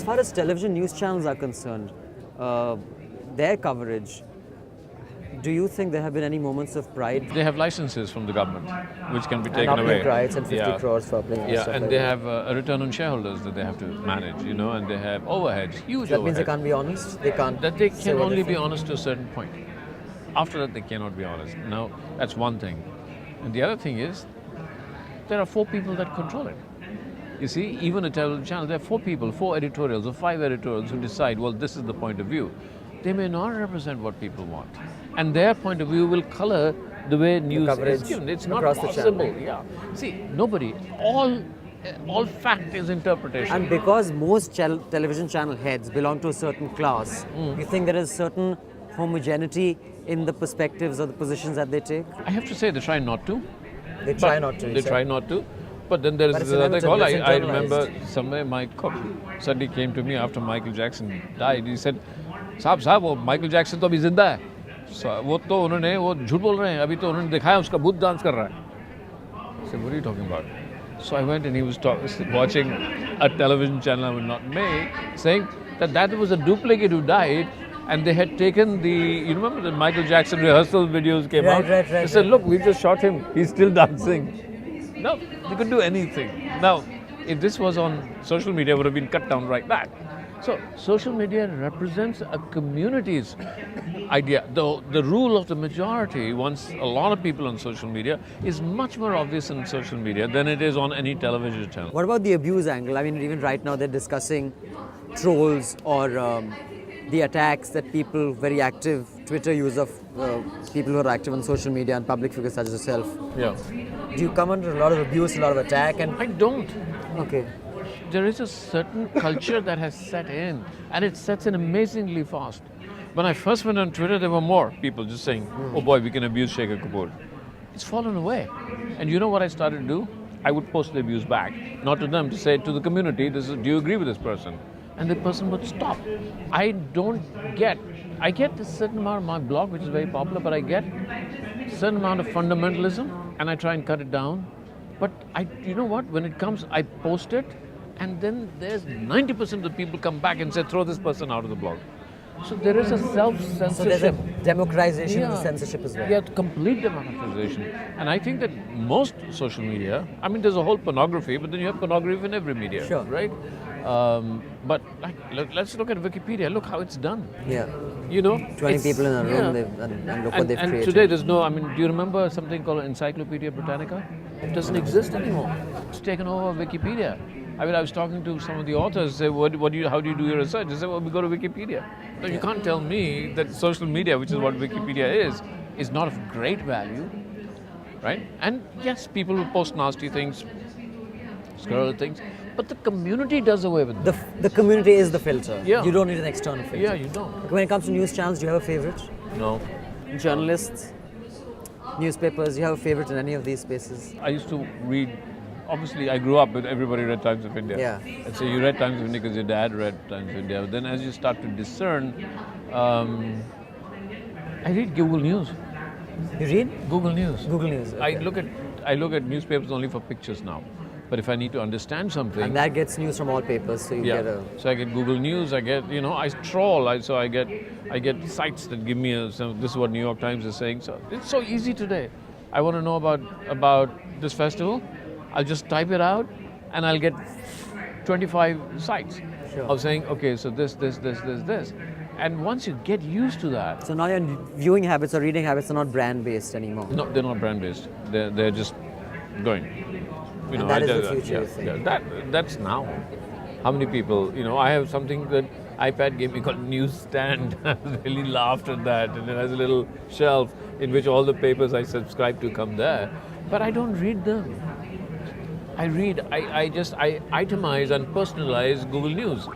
far as television news channels are concerned, their coverage, do you think there have been any moments of pride? They have licenses from the government, which can be And taken away. uplink rights and 50 crores for uplink and Yeah, stuff and like they that. have a return on shareholders that they have to manage, and they have overheads, huge That overheads. means they can't be honest? They can't That they say can what only be think? honest to a certain point. After that, they cannot be honest. Now, that's one thing. And the other thing is, there are 4 people that control it. You see, even a television channel, there are 4 people, 4 editorials or 5 editorials who decide, well, this is the point of view. They may not represent what people want. And their point of view will color the way news is given. It's not possible. Yeah. See, nobody, all fact is interpretation. And because most television channel heads belong to a certain class, you think there is certain homogeneity in the perspectives or the positions that they take? I have to say they try not to. They try not to. They try not to. But then there is it's the other call. I inevitable, it's remember somewhere my cook suddenly came to me after Michael Jackson died. He said, साहब वो Michael Jackson तो अभी जिंदा है. वो तो उन्होंने वो झूठ बोल रहे हैं. अभी तो उन्होंने दिखाया उसका भूत डांस कर रहा है. I said, what are you talking about? So I went and he was watching a television channel I will not make, saying that was a duplicate who died. And they had taken you remember the Michael Jackson rehearsal videos came out? Right. They said, look, we just shot him. He's still dancing. No, they could do anything. Now, if this was on social media, it would have been cut down like that. So, social media represents a community's idea. The rule of the majority, once a lot of people on social media, is much more obvious on social media than it is on any television channel. What about the abuse angle? I mean, even right now they're discussing trolls or the attacks that people, very active Twitter use of people who are active on social media and public figures such as yourself. Yeah. Do you come under a lot of abuse, a lot of attack? And I don't. okay. There is a certain culture that has set in, and it sets in amazingly fast. When I first went on Twitter, there were more people just saying, oh boy, we can abuse Shekhar Kapur. It's fallen away. And you know what I started to do? I would post the abuse back, not to them, to say to the community, do you agree with this person? And the person would stop. I get a certain amount of my blog, which is very popular, but I get a certain amount of fundamentalism, and I try and cut it down. But you know what? When it comes, I post it, and then there's 90% of the people come back and say, throw this person out of the blog. So there is a self-censorship. So there's a democratization of the censorship as well. Yeah, complete democratization. And I think that most social media, I mean, there's a whole pornography, but then you have pornography in every media, Sure. right? But let's look at Wikipedia. Look how it's done. Yeah. 20 people in a room and look what they've and created. today do you remember something called Encyclopedia Britannica? It doesn't exist anymore. It's taken over Wikipedia. I mean, I was talking to some of the authors, say, how do you do your research? They say, well, we go to Wikipedia. So you can't tell me that social media, which is what Wikipedia is not of great value, right? And yes, people will post nasty things, scroll things, but the community does away with them. The community is the filter. Yeah. You don't need an external filter. Yeah, you don't. When it comes to news channels, do you have a favorite? No. Journalists, newspapers, do you have a favorite in any of these spaces? I used to read, obviously I grew up with everybody read Times of India. Yeah. And so you read Times of India because your dad read Times of India. But then as you start to discern, I read Google News. You read? Google News. Google News. Okay. I look at newspapers only for pictures now. But if I need to understand something, And that gets news from all papers, so you get a... So I get Google News. I get I troll. So I get sites that give me this is what New York Times is saying. So it's so easy today. I want to know about this festival. I'll just type it out, and I'll get 25 sites of saying, okay, so this. And once you get used to that, So now your viewing habits or reading habits are not brand-based anymore. no, they're not brand based. They're just going. And that is the future, you think? That's now. How many people? I have something that iPad gave me called Newsstand. I really laughed at that, and it has a little shelf in which all the papers I subscribe to come there. But I don't read them. I itemize and personalize Google News.